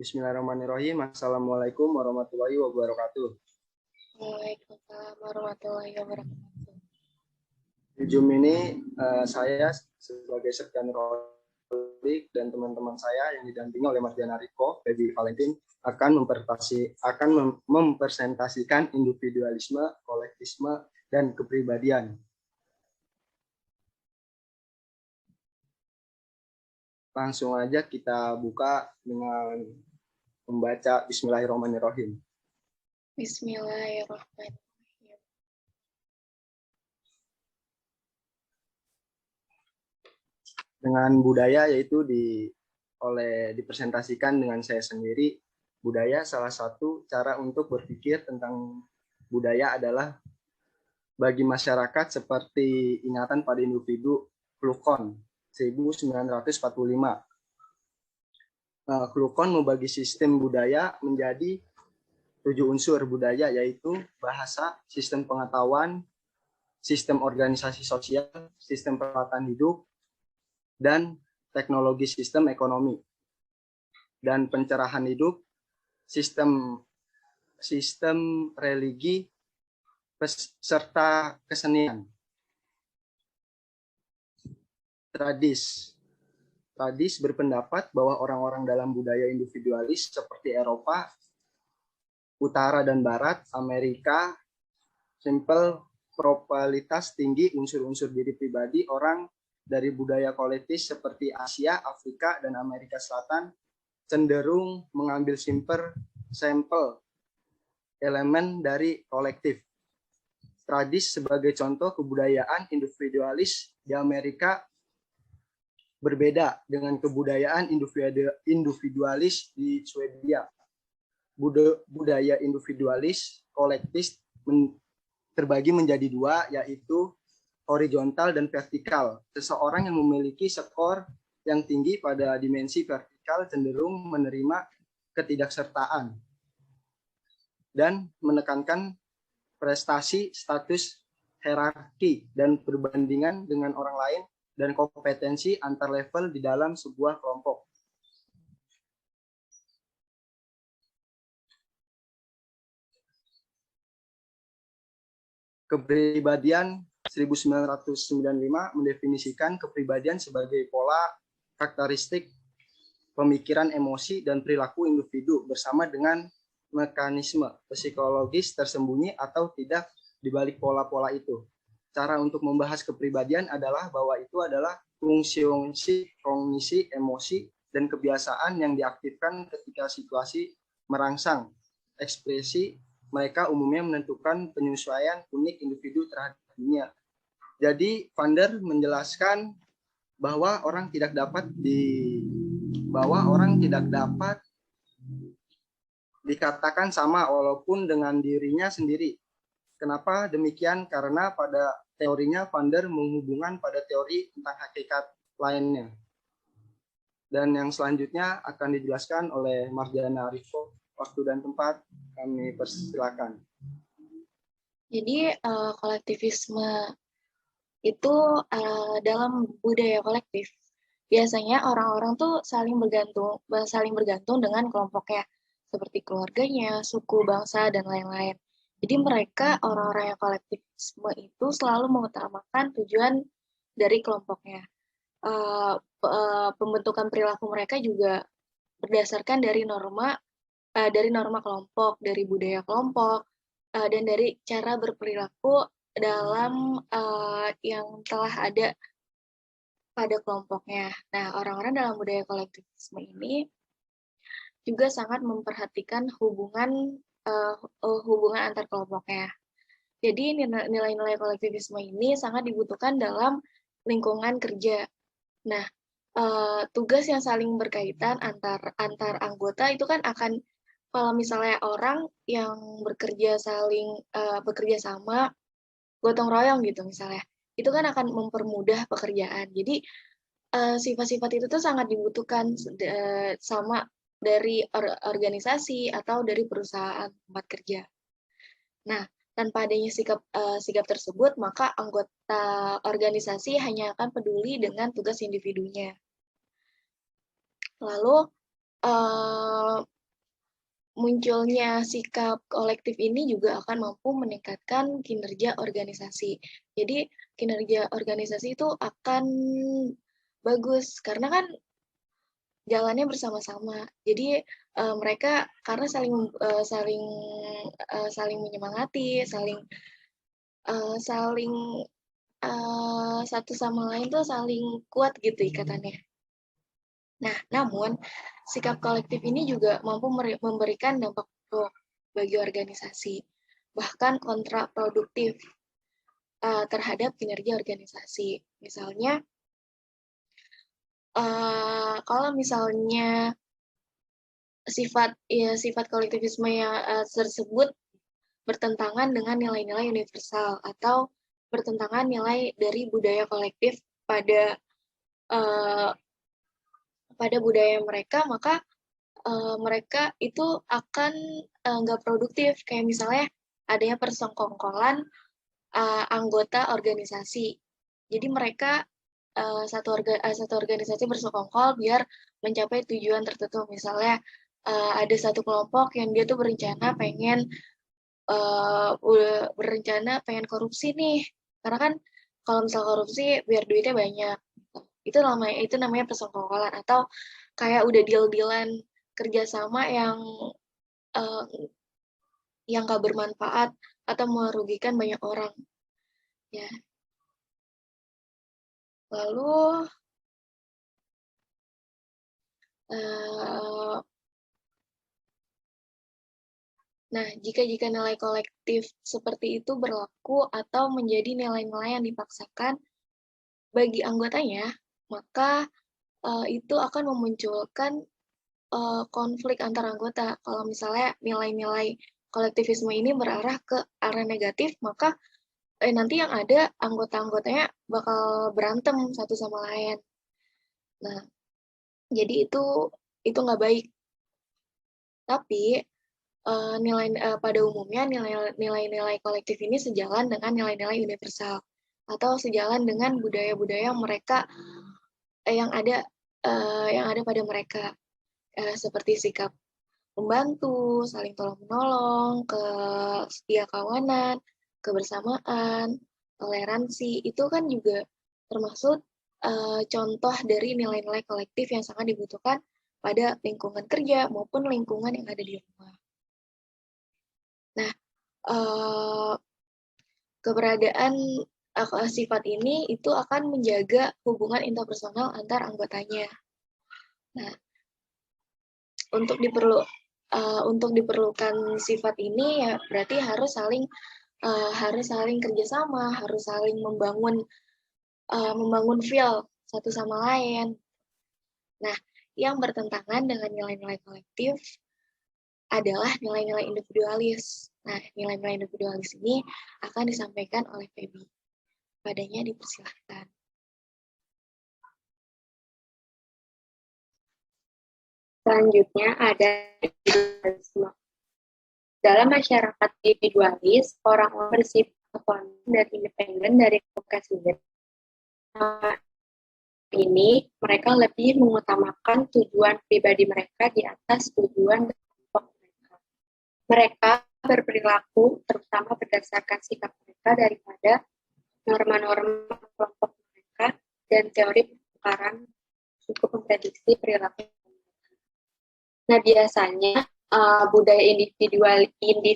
Bismillahirrahmanirrahim. Assalamualaikum warahmatullahi wabarakatuh. Waalaikumsalam warahmatullahi wabarakatuh. Di Zoom ini saya sebagai Sekjen Rolik dan teman-teman saya yang didampingi oleh Mas Diana Riko, Feby Valentin akan mempresentasikan individualisme, kolektivisme, dan kepribadian. Langsung aja kita buka dengan membaca Bismillahirrahmanirrahim. Bismillahirrahmanirrahim. Dengan budaya yaitu dipresentasikan dengan saya sendiri. Budaya salah satu cara untuk berpikir tentang budaya adalah bagi masyarakat seperti ingatan pada individu Klukon 1945. Klukon membagi sistem budaya menjadi 7 unsur budaya, yaitu bahasa, sistem pengetahuan, sistem organisasi sosial, sistem peralatan hidup, dan teknologi sistem ekonomi. Dan pencerahan hidup, sistem religi, serta kesenian. Tradis berpendapat bahwa orang-orang dalam budaya individualis seperti Eropa, Utara dan Barat, Amerika, simple, probabilitas tinggi, unsur-unsur diri pribadi, orang dari budaya kolektif seperti Asia, Afrika, dan Amerika Selatan cenderung mengambil sampel elemen dari kolektif. Tradis sebagai contoh kebudayaan individualis di Amerika berbeda dengan kebudayaan individualis di Swedia. Budaya individualis kolektif terbagi menjadi dua, yaitu horizontal dan vertikal. Seseorang yang memiliki skor yang tinggi pada dimensi vertikal cenderung menerima ketidaksertaan dan menekankan prestasi, status, hierarki, dan perbandingan dengan orang lain dan kompetensi antar level di dalam sebuah kelompok. Kepribadian 1995 mendefinisikan kepribadian sebagai pola karakteristik pemikiran, emosi, dan perilaku individu bersama dengan mekanisme psikologis tersembunyi atau tidak di balik pola-pola itu. Cara untuk membahas kepribadian adalah bahwa itu adalah fungsi kognisi, emosi, dan kebiasaan yang diaktifkan ketika situasi merangsang. Ekspresi mereka umumnya menentukan penyesuaian unik individu terhadap dunia. Jadi Vander menjelaskan bahwa orang tidak dapat dikatakan sama walaupun dengan dirinya sendiri. Kenapa demikian? Karena pada teorinya Vander menghubungkan pada teori tentang hakikat lainnya. Dan yang selanjutnya akan dijelaskan oleh Marjana Rifo. Waktu dan tempat kami persilakan. Jadi kolektivisme itu dalam budaya kolektif biasanya orang-orang tuh saling bergantung dengan kelompoknya seperti keluarganya, suku, bangsa, dan lain-lain. Jadi mereka orang-orang yang kolektivisme itu selalu mengutamakan tujuan dari kelompoknya. Pembentukan perilaku mereka juga berdasarkan dari norma kelompok, dari budaya kelompok, dan dari cara berperilaku dalam yang telah ada pada kelompoknya. Nah, orang-orang dalam budaya kolektivisme ini juga sangat memperhatikan hubungan antar kelompoknya. Jadi nilai-nilai kolektivisme ini sangat dibutuhkan dalam lingkungan kerja. Nah, tugas yang saling berkaitan antar anggota itu kan akan, kalau misalnya orang yang bekerja sama, gotong royong gitu misalnya, itu kan akan mempermudah pekerjaan. Jadi sifat-sifat itu tuh sangat dibutuhkan sama dari organisasi atau dari perusahaan tempat kerja. Nah, tanpa adanya sikap tersebut, maka anggota organisasi hanya akan peduli dengan tugas individunya. Lalu munculnya sikap kolektif ini juga akan mampu meningkatkan kinerja organisasi. Jadi kinerja organisasi itu akan bagus karena kan jalannya bersama-sama. Jadi mereka karena saling menyemangati, saling satu sama lain tuh saling kuat gitu ikatannya. Nah, namun sikap kolektif ini juga mampu memberikan dampak buruk bagi organisasi, bahkan kontraproduktif terhadap kinerja organisasi. Misalnya, kalau misalnya sifat kolektivisme yang tersebut bertentangan dengan nilai-nilai universal atau bertentangan nilai dari budaya kolektif pada budaya mereka, maka mereka itu akan nggak produktif. Kayak misalnya adanya persekongkolan anggota organisasi. Jadi mereka satu organisasi bersekongkol biar mencapai tujuan tertentu. Misalnya ada satu kelompok yang dia tuh berencana pengen korupsi nih. Karena kan kalau misal korupsi biar duitnya banyak. Itu namanya persekongkolan, atau kayak udah deal-dealan kerjasama uh, yang gak bermanfaat atau merugikan banyak orang. Ya, lalu nah, jika nilai kolektif seperti itu berlaku atau menjadi nilai-nilai yang dipaksakan bagi anggotanya, maka itu akan memunculkan konflik antar anggota. Kalau misalnya nilai-nilai kolektivisme ini berarah ke arah negatif, maka nanti yang ada anggota-anggotanya bakal berantem satu sama lain. Nah, jadi itu nggak baik. Tapi pada umumnya nilai-nilai kolektif ini sejalan dengan nilai-nilai universal atau sejalan dengan budaya-budaya mereka yang ada pada mereka, seperti sikap membantu, saling tolong-menolong, setia kawanan, kebersamaan, toleransi, itu kan juga termasuk contoh dari nilai-nilai kolektif yang sangat dibutuhkan pada lingkungan kerja maupun lingkungan yang ada di rumah. Nah, keberadaan sifat ini itu akan menjaga hubungan interpersonal antar anggotanya. Nah, untuk diperlukan sifat ini ya berarti harus saling kerjasama, harus saling membangun feel satu sama lain. Nah, yang bertentangan dengan nilai-nilai kolektif adalah nilai-nilai individualis. Nah, nilai-nilai individualis ini akan disampaikan oleh Feby. Padanya dipersilahkan. Selanjutnya ada individualisme. Dalam masyarakat individualis, orang-orang bersifat otonom dan independen dari kelompok sendiri. Ini mereka lebih mengutamakan tujuan pribadi mereka di atas tujuan kelompok mereka. Mereka berperilaku terutama berdasarkan sikap mereka daripada norma-norma kelompok mereka, dan teori pertukaran cukup memprediksi perilaku mereka. Nah, biasanya budaya individualis ini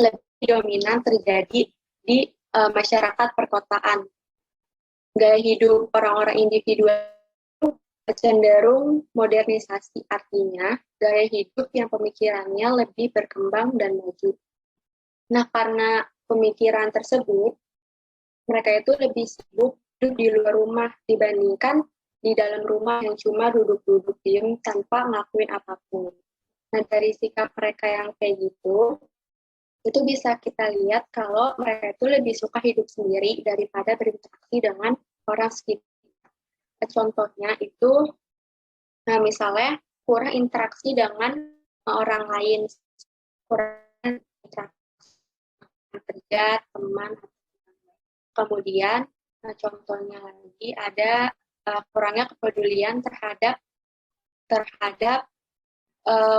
lebih dominan terjadi di masyarakat perkotaan. Gaya hidup orang-orang individual cenderung modernisasi, artinya gaya hidup yang pemikirannya lebih berkembang dan maju. Nah, karena pemikiran tersebut, mereka itu lebih sibuk duduk di luar rumah dibandingkan di dalam rumah yang cuma duduk-duduk diem tanpa ngelakuin apapun. Nah, dari sikap mereka yang kayak gitu, itu bisa kita lihat kalau mereka itu lebih suka hidup sendiri daripada berinteraksi dengan orang sekitar. Contohnya itu, nah misalnya kurang interaksi dengan orang lain, kurang interaksi kerja, teman. Kemudian, contohnya lagi ada kurangnya kepedulian terhadap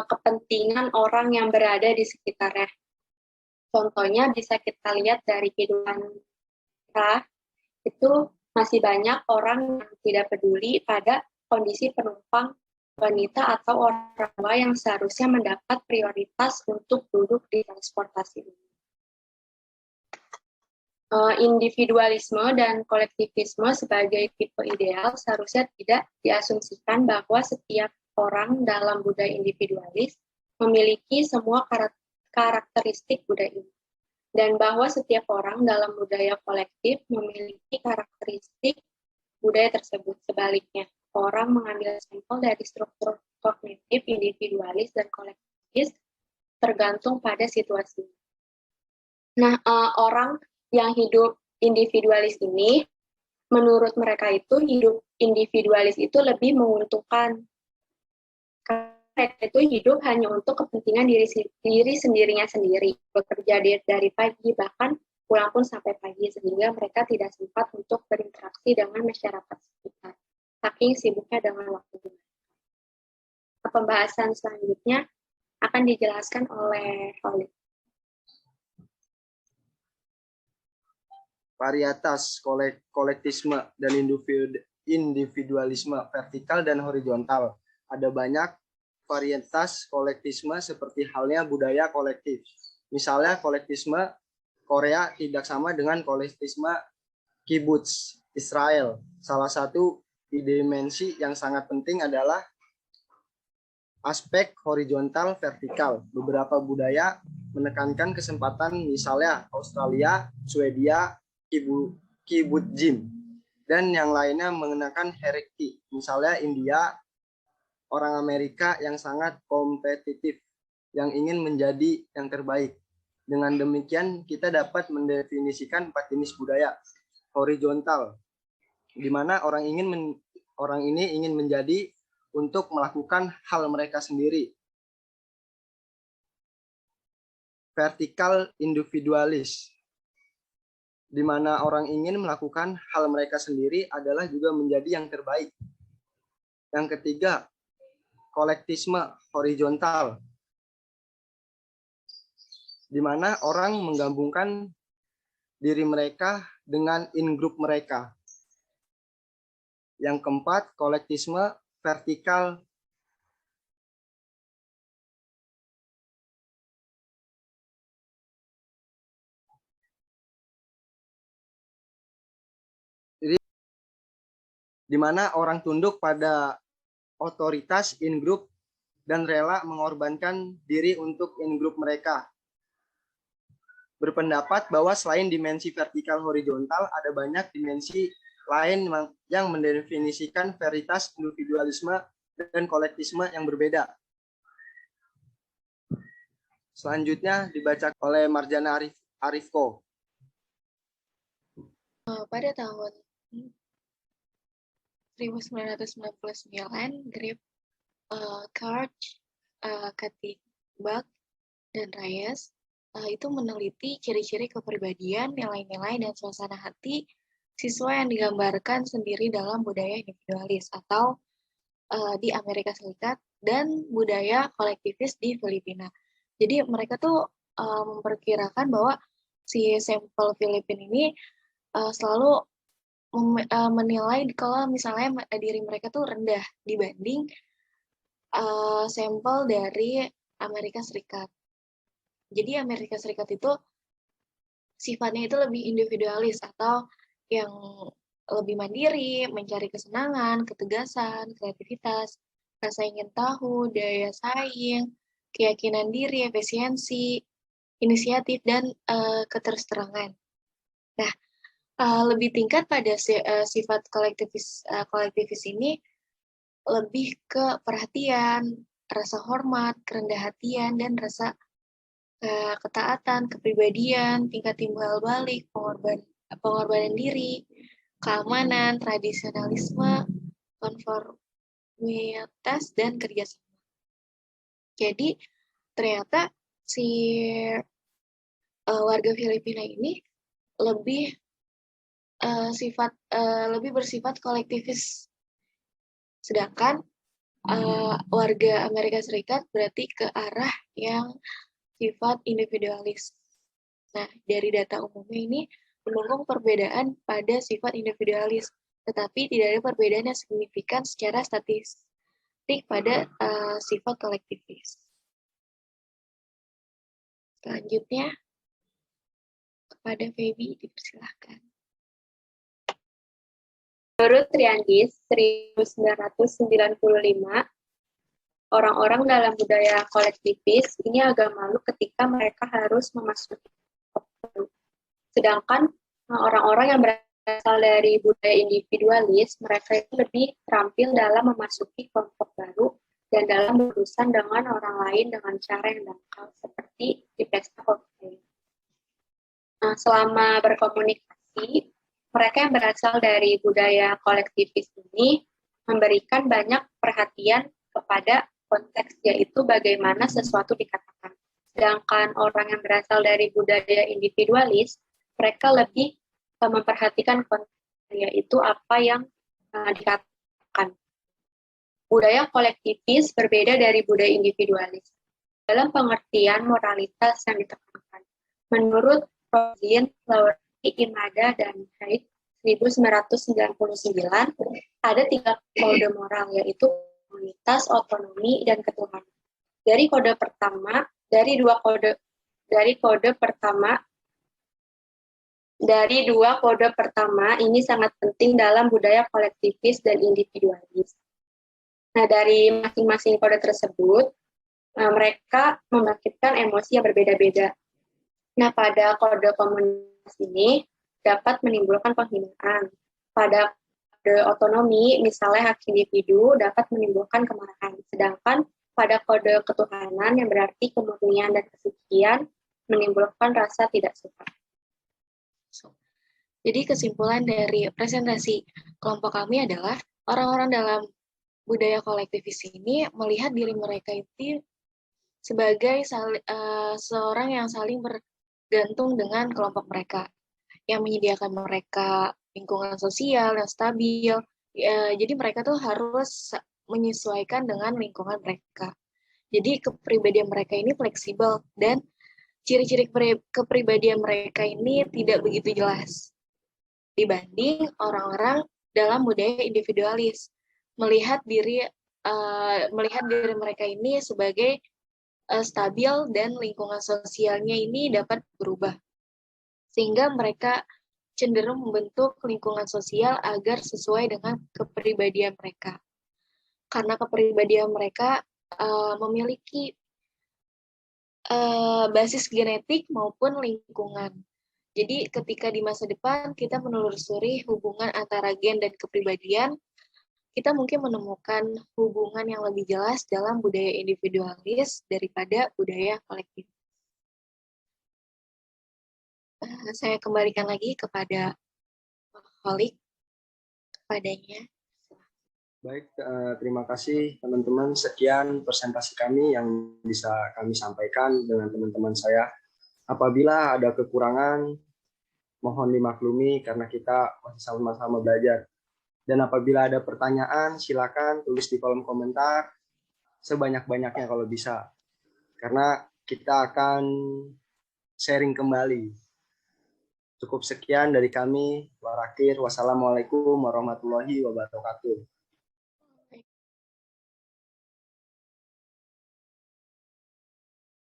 kepentingan orang yang berada di sekitarnya. Contohnya bisa kita lihat dari kehidupan kita, itu masih banyak orang yang tidak peduli pada kondisi penumpang wanita atau orang tua yang seharusnya mendapat prioritas untuk duduk di transportasi umum. Individualisme dan kolektivisme sebagai tipe ideal seharusnya tidak diasumsikan bahwa setiap orang dalam budaya individualis memiliki semua karakteristik budaya ini, dan bahwa setiap orang dalam budaya kolektif memiliki karakteristik budaya tersebut. Sebaliknya, orang mengambil sampel dari struktur kognitif individualis dan kolektivis tergantung pada situasi. Nah, orang yang hidup individualis ini, menurut mereka itu hidup individualis itu lebih menguntungkan. Karena mereka itu hidup hanya untuk kepentingan diri sendirinya sendiri, bekerja dari pagi, bahkan pulang pun sampai pagi, sehingga mereka tidak sempat untuk berinteraksi dengan masyarakat sekitar, saking sibuknya dengan waktu. Pembahasan selanjutnya akan dijelaskan oleh Khalid. Varietas kolektisme dan individualisme vertikal dan horizontal. Ada banyak varietas kolektisme seperti halnya budaya kolektif. Misalnya kolektisme Korea tidak sama dengan kolektisme kibbutz Israel. Salah satu dimensi yang sangat penting adalah aspek horizontal vertikal. Beberapa budaya menekankan kesempatan, misalnya Australia, Swedia, kibbutzim, dan yang lainnya mengenakan hierarki, misalnya India, orang Amerika yang sangat kompetitif, yang ingin menjadi yang terbaik. Dengan demikian kita dapat mendefinisikan 4 jenis budaya. Horizontal, di mana orang ini ingin menjadi untuk melakukan hal mereka sendiri. Vertikal individualis, di mana orang ingin melakukan hal mereka sendiri adalah juga menjadi yang terbaik. Yang ketiga, kolektisme horizontal, di mana orang menggabungkan diri mereka dengan in-group mereka. Yang keempat, kolektisme vertikal di mana orang tunduk pada otoritas in-group dan rela mengorbankan diri untuk in-group mereka. Berpendapat bahwa selain dimensi vertikal horizontal, ada banyak dimensi lain yang mendefinisikan varietas individualisme dan kolektisme yang berbeda. Selanjutnya dibaca oleh Marjana Arifko. Pada tahun 1999, Grip, Karch, Katigbak, dan Reyes itu meneliti ciri-ciri kepribadian, nilai-nilai, dan suasana hati siswa yang digambarkan sendiri dalam budaya individualis atau di Amerika Serikat dan budaya kolektivis di Filipina. Jadi mereka tuh memperkirakan bahwa si sampel Filipina ini selalu menilai kalau misalnya diri mereka tuh rendah dibanding sampel dari Amerika Serikat. Jadi Amerika Serikat itu sifatnya itu lebih individualis atau yang lebih mandiri, mencari kesenangan, ketegasan, kreativitas, rasa ingin tahu, daya saing, keyakinan diri, efisiensi, inisiatif, dan keterus-terangan. Nah, lebih tingkat pada sifat kolektivis ini lebih ke perhatian, rasa hormat, kerendah hatian, dan rasa ketaatan, kepribadian, tingkat timbal balik, pengorbanan diri, keamanan, tradisionalisme, konformitas, dan kerjasama. Jadi ternyata si warga Filipina ini lebih bersifat kolektivis Sedangkan warga Amerika Serikat berarti ke arah yang sifat individualis. Nah, dari data umumnya ini mendukung perbedaan pada sifat individualis, tetapi tidak ada perbedaan yang signifikan secara statistik pada sifat kolektivis. Selanjutnya, kepada Feby, dipersilahkan. Menurut Triandis, 1995, orang-orang dalam budaya kolektivis ini agak malu ketika mereka harus memasuki kelompok baru. Sedangkan orang-orang yang berasal dari budaya individualis, mereka itu lebih terampil dalam memasuki kelompok baru dan dalam berurusan dengan orang lain dengan cara yang dangkal, seperti di pesta cocktail. Nah, selama berkomunikasi, mereka yang berasal dari budaya kolektivis ini memberikan banyak perhatian kepada konteks, yaitu bagaimana sesuatu dikatakan. Sedangkan orang yang berasal dari budaya individualis, mereka lebih memperhatikan konteks, yaitu apa yang dikatakan. Budaya kolektivis berbeda dari budaya individualis dalam pengertian moralitas yang ditekankan. Menurut Rosin, Imada, dan Haid 1999, ada 3 kode moral, yaitu komunitas, otonomi, dan ketuhanan. Dari dua kode pertama ini sangat penting dalam budaya kolektivis dan individualis. Nah, dari masing-masing kode tersebut, mereka membangkitkan emosi yang berbeda-beda. Nah, pada kode komunitas ini dapat menimbulkan penghinaan. Pada kode otonomi, misalnya hak individu, dapat menimbulkan kemarahan. Sedangkan pada kode ketuhanan yang berarti kemurnian dan kesucian, menimbulkan rasa tidak suka. Jadi kesimpulan dari presentasi kelompok kami adalah orang-orang dalam budaya kolektivis ini melihat diri mereka itu sebagai seorang yang saling bergantung dengan kelompok mereka, yang menyediakan mereka lingkungan sosial yang stabil. Jadi mereka tuh harus menyesuaikan dengan lingkungan mereka. Jadi kepribadian mereka ini fleksibel dan ciri-ciri kepribadian mereka ini tidak begitu jelas dibanding orang-orang dalam budaya individualis, melihat diri mereka ini sebagai stabil dan lingkungan sosialnya ini dapat berubah, sehingga mereka cenderung membentuk lingkungan sosial agar sesuai dengan kepribadian mereka. Karena kepribadian mereka memiliki basis genetik maupun lingkungan. Jadi ketika di masa depan kita menelusuri hubungan antara gen dan kepribadian, kita mungkin menemukan hubungan yang lebih jelas dalam budaya individualis daripada budaya kolektif. Saya kembalikan lagi kepada Holik, kepadanya. Baik, terima kasih teman-teman. Sekian presentasi kami yang bisa kami sampaikan dengan teman-teman saya. Apabila ada kekurangan, mohon dimaklumi karena kita masih sama-sama belajar. Dan apabila ada pertanyaan, silakan tulis di kolom komentar sebanyak-banyaknya kalau bisa. Karena kita akan sharing kembali. Cukup sekian dari kami. Wassalamualaikum warahmatullahi wabarakatuh.